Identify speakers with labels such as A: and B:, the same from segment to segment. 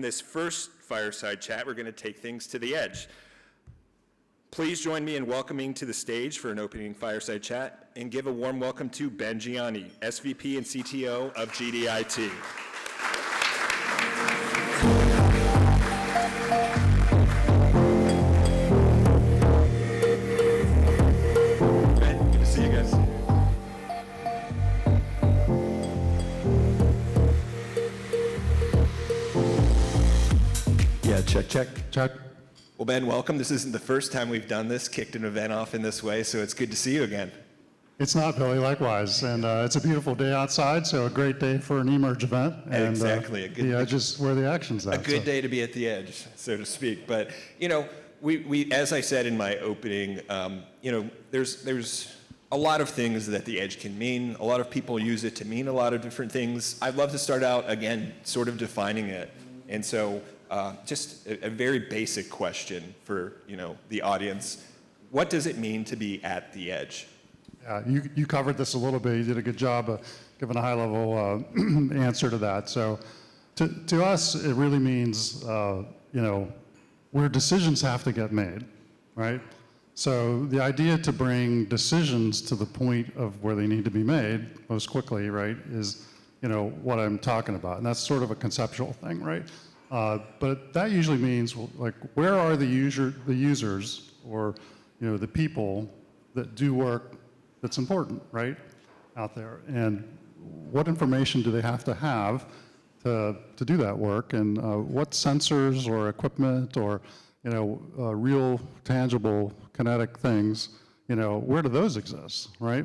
A: this first fireside chat, we're going to take things to the edge. Please join me in welcoming to the stage for an opening fireside chat and give a warm welcome to Ben Gianni, SVP and CTO of GDIT. Ben, good to see you guys. Yeah, check. Well, Ben, welcome. This isn't the first time we've done this, kicked an event off in this way, so it's good to see you again.
B: It's not, Billy, likewise. And it's a beautiful day outside, so a great day for an eMERGE event. And,
A: exactly.
B: The edge is where the action's at.
A: A good day to be at the edge, so to speak. But, you know, we as I said in my opening, you know, there's a lot of things that the edge can mean. A lot of people use it to mean a lot of different things. I'd love to start out, again, sort of defining it. And so just a very basic question for, you know, the audience. What does it mean to be at the edge?
B: Yeah, you covered this a little bit. You did a good job of giving a high-level answer to that. So to us, it really means, you know, where decisions have to get made, right? So the idea to bring decisions to the point of where they need to be made most quickly, right, is, you know, what I'm talking about. And that's sort of a conceptual thing, right? But that usually means, like, where are the users, or, you know, the people that do work that's important, right, out there, and what information do they have to do that work, and what sensors or equipment or, you know, real tangible kinetic things, you know, where do those exist, right?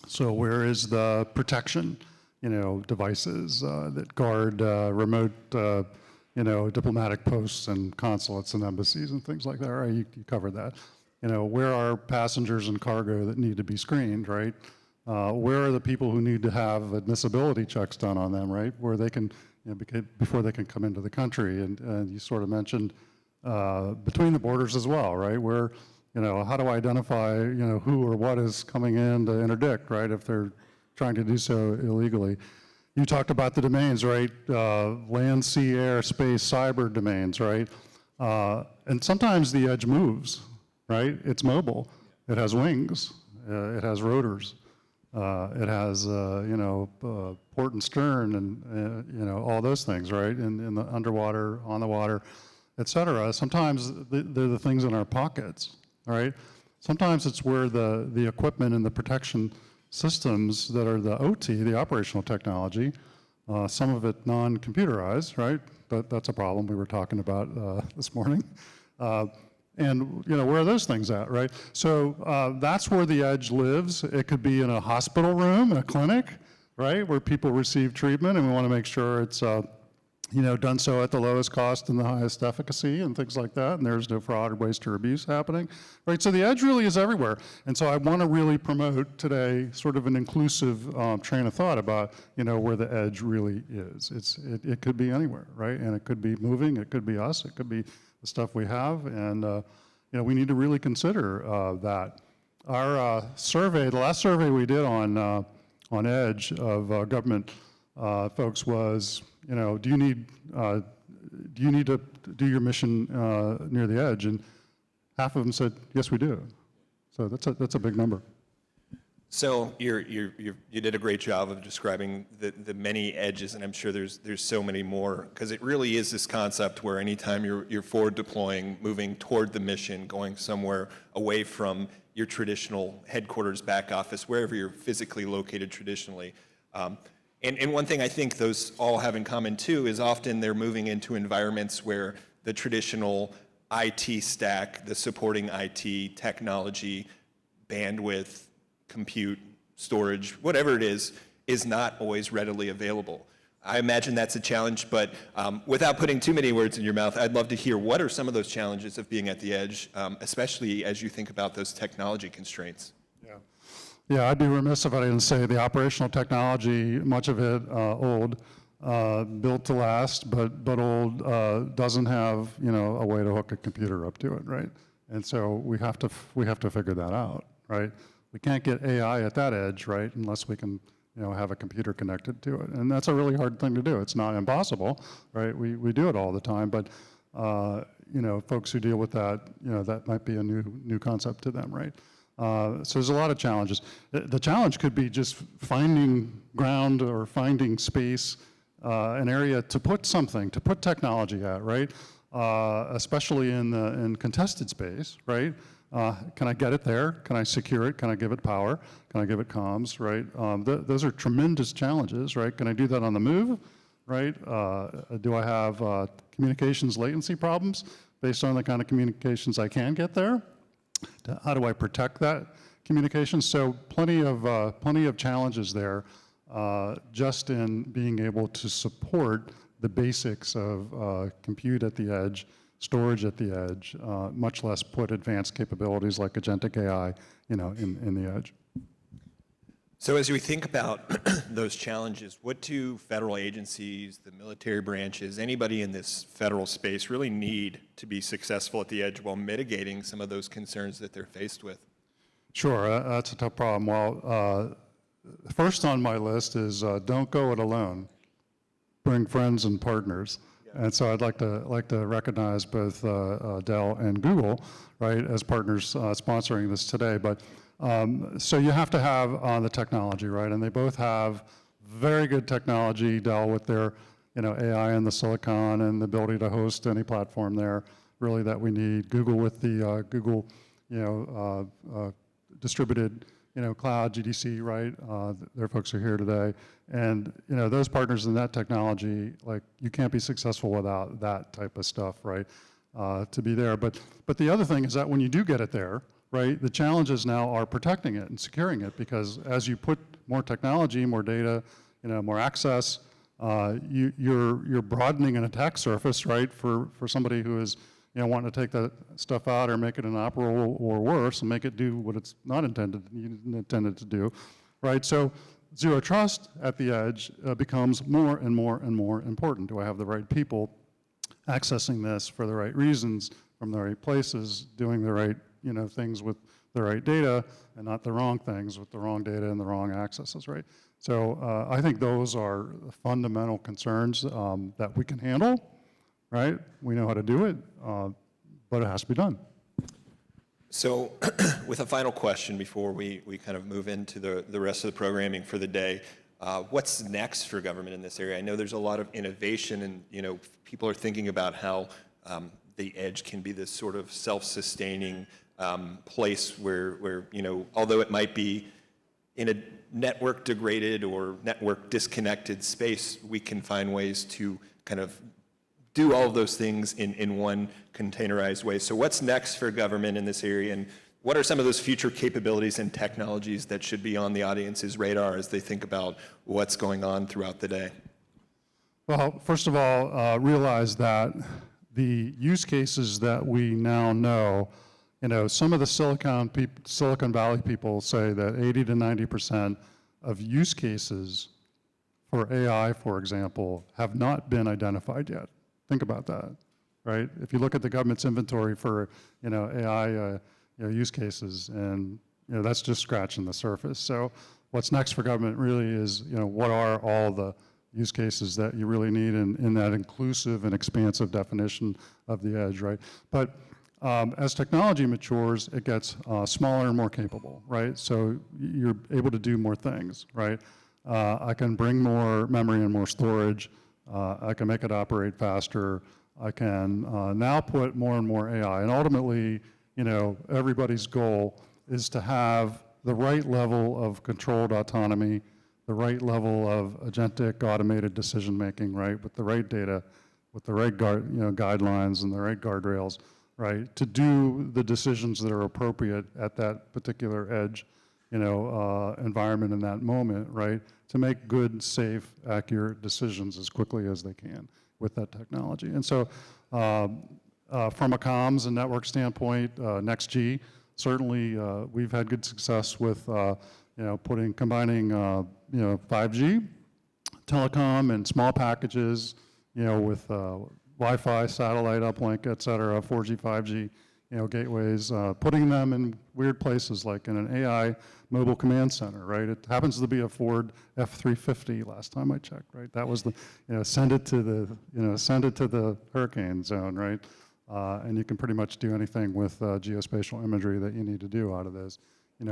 B: So where is the protection, you know, devices that guard remote you know, diplomatic posts and consulates and embassies and things like that, right? You covered that. You know, where are passengers and cargo that need to be screened, right? Where are the people who need to have admissibility checks done on them, right? Where they can, you know, before they can come into the country. And you sort of mentioned between the borders as well, right? Where, you know, how do I identify, you know, who or what is coming in to interdict, right? If they're trying to do so illegally. You talked about the domains, right? Land, sea, air, space, cyber domains, right? And sometimes the edge moves, right? It's mobile. It has wings. It has rotors. It has, you know, port and stern, and you know, all those things, right? In the underwater, on the water, et cetera. Sometimes they're the things in our pockets, right? Sometimes it's where the equipment and the protection systems that are the OT, the operational technology, some of it non-computerized, right? That's a problem we were talking about this morning. And, you know, where are those things at, right? So that's where the edge lives. It could be in a hospital room, a clinic, right, where people receive treatment, and we want to make sure it's, you know, done so at the lowest cost and the highest efficacy and things like that, and there's no fraud or waste or abuse happening, right? So the edge really is everywhere. And so I want to really promote today sort of an inclusive train of thought about, you know, where the edge really is. It could be anywhere, right? And it could be moving, it could be us, it could be the stuff we have, and you know, we need to really consider that. Our survey, the last survey we did on edge of government folks was, you know, do you need to do your mission near the edge? And half of them said, yes, we do. So that's a big number.
A: So you did a great job of describing the many edges, and I'm sure there's so many more, because it really is this concept where anytime you're forward deploying, moving toward the mission, going somewhere away from your traditional headquarters, back office, wherever you're physically located traditionally. And one thing I think those all have in common too is often they're moving into environments where the traditional IT stack, the supporting IT, technology, bandwidth, compute, storage, whatever it is not always readily available. I imagine that's a challenge, but without putting too many words in your mouth, I'd love to hear what are some of those challenges of being at the edge, especially as you think about those technology constraints.
B: Yeah, I'd be remiss if I didn't say the operational technology, much of it old, built to last, but old, doesn't have, you know, a way to hook a computer up to it, right? And so we have to figure that out, right? We can't get AI at that edge, right, unless we can have a computer connected to it. And that's a really hard thing to do. It's not impossible, right? We do it all the time, but folks who deal with that, that might be a new concept to them, right? So there's a lot of challenges. The challenge could be just finding ground or finding space, an area to put technology at, right? Especially in contested space, right? Can I get it there? Can I secure it? Can I give it power? Can I give it comms, right? Those are tremendous challenges, right? Can I do that on the move, right? Do I have communications latency problems based on the kind of communications I can get there? How do I protect that communication? So plenty of challenges there, just in being able to support the basics of compute at the edge, storage at the edge, much less put advanced capabilities like agentic AI, in the edge.
A: So as we think about those challenges, what do federal agencies, the military branches, anybody in this federal space really need to be successful at the edge while mitigating some of those concerns that they're faced with?
B: Sure, that's a tough problem. Well, first on my list is don't go it alone. Bring friends and partners. And so I'd like to recognize both Dell and Google, right, as partners sponsoring this today. But so you have to have the technology, right? And they both have very good technology. Dell with their AI and the silicon and the ability to host any platform there, really that we need. Google with the Google distributed cloud, GDC, right? Their folks are here today. And, those partners in that technology, like, you can't be successful without that type of stuff, right? To be there. But the other thing is that when you do get it there, right, the challenges now are protecting it and securing it, because as you put more technology, more data, more access, you're broadening an attack surface, right, for somebody who is wanting to take that stuff out or make it inoperable or worse and make it do what it's not intended to do, right? So zero trust at the edge becomes more and more and more important. Do I have the right people accessing this for the right reasons, from the right places, doing the right things with the right data, and not the wrong things with the wrong data and the wrong accesses, right? So I think those are fundamental concerns that we can handle. Right? We know how to do it, but it has to be done.
A: So with a final question before we kind of move into the rest of the programming for the day, what's next for government in this area? I know there's a lot of innovation, and people are thinking about how the edge can be this sort of self-sustaining place where although it might be in a network degraded or network disconnected space, we can find ways to kind of do all of those things in one containerized way. So what's next for government in this area, and what are some of those future capabilities and technologies that should be on the audience's radar as they think about what's going on throughout the day?
B: Well, first of all, realize that the use cases that we now know, some of the Silicon Valley people say that 80 to 90% of use cases for AI, for example, have not been identified yet. Think about that, right? If you look at the government's inventory for, AI use cases, and that's just scratching the surface. So what's next for government really is, what are all the use cases that you really need in that inclusive and expansive definition of the edge, right? But as technology matures, it gets smaller and more capable, right? So you're able to do more things, right? I can bring more memory and more storage. I can make it operate faster. I can now put more and more AI. And ultimately, everybody's goal is to have the right level of controlled autonomy, the right level of agentic automated decision-making, right, with the right data, with the right guidelines and the right guardrails, right, to do the decisions that are appropriate at that particular edge, environment in that moment, right, to make good, safe, accurate decisions as quickly as they can with that technology. And so from a comms and network standpoint, NextG, certainly we've had good success with combining 5G, telecom and small packages, with Wi-Fi, satellite uplink, et cetera, 4G, 5G, gateways, putting them in weird places like in an AI mobile command center, right? It happens to be a Ford F-350 last time I checked, right? That was the, send it to the hurricane zone, right? And you can pretty much do anything with geospatial imagery that you need to do out of those,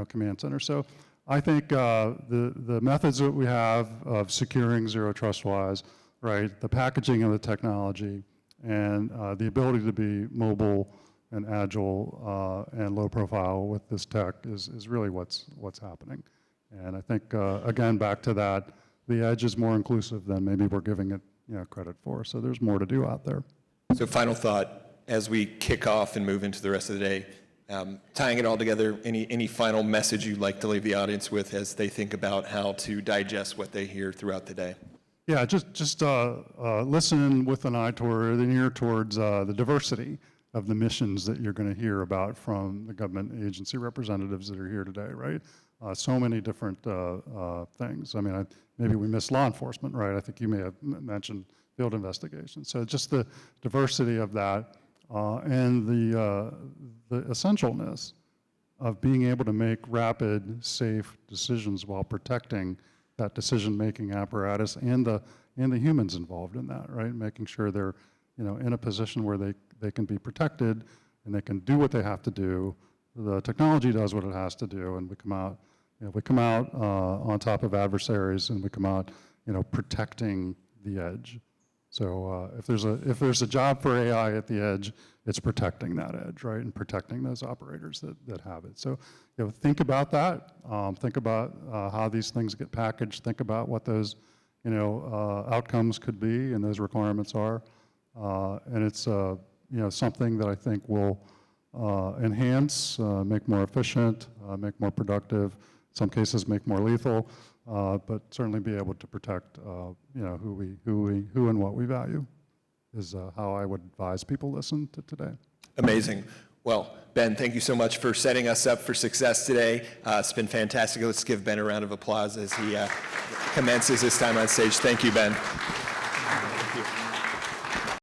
B: command centers. So I think the methods that we have of securing zero trust-wise, right, the packaging of the technology, and the ability to be mobile and agile and low profile with this tech is really what's happening. And I think, again, back to that, the edge is more inclusive than maybe we're giving it credit for. So there's more to do out there.
A: So final thought, as we kick off and move into the rest of the day, tying it all together, any final message you'd like to leave the audience with as they think about how to digest what they hear throughout the day?
B: Yeah, just listen with an eye toward, an ear towards the diversity of the missions that you're going to hear about from the government agency representatives that are here today, right? So many different things. I mean, maybe we missed law enforcement, right? I think you may have mentioned field investigation. So just the diversity of that and the essentialness of being able to make rapid, safe decisions while protecting that decision-making apparatus and the humans involved in that, right? Making sure they're in a position where they can be protected and they can do what they have to do. The technology does what it has to do, and we come out, on top of adversaries, and we come out, protecting the edge. So if there's a job for AI at the edge, it's protecting that edge, right, and protecting those operators that have it. So think about that. Think about how these things get packaged. Think about what those outcomes could be and those requirements are. And it's something that I think will enhance, make more efficient, make more productive, in some cases make more lethal, but certainly be able to protect who and what we value is how I would advise people listen to today.
A: Amazing. Well, Ben, thank you so much for setting us up for success today. It's been fantastic. Let's give Ben a round of applause as he commences his time on stage. Thank you, Ben.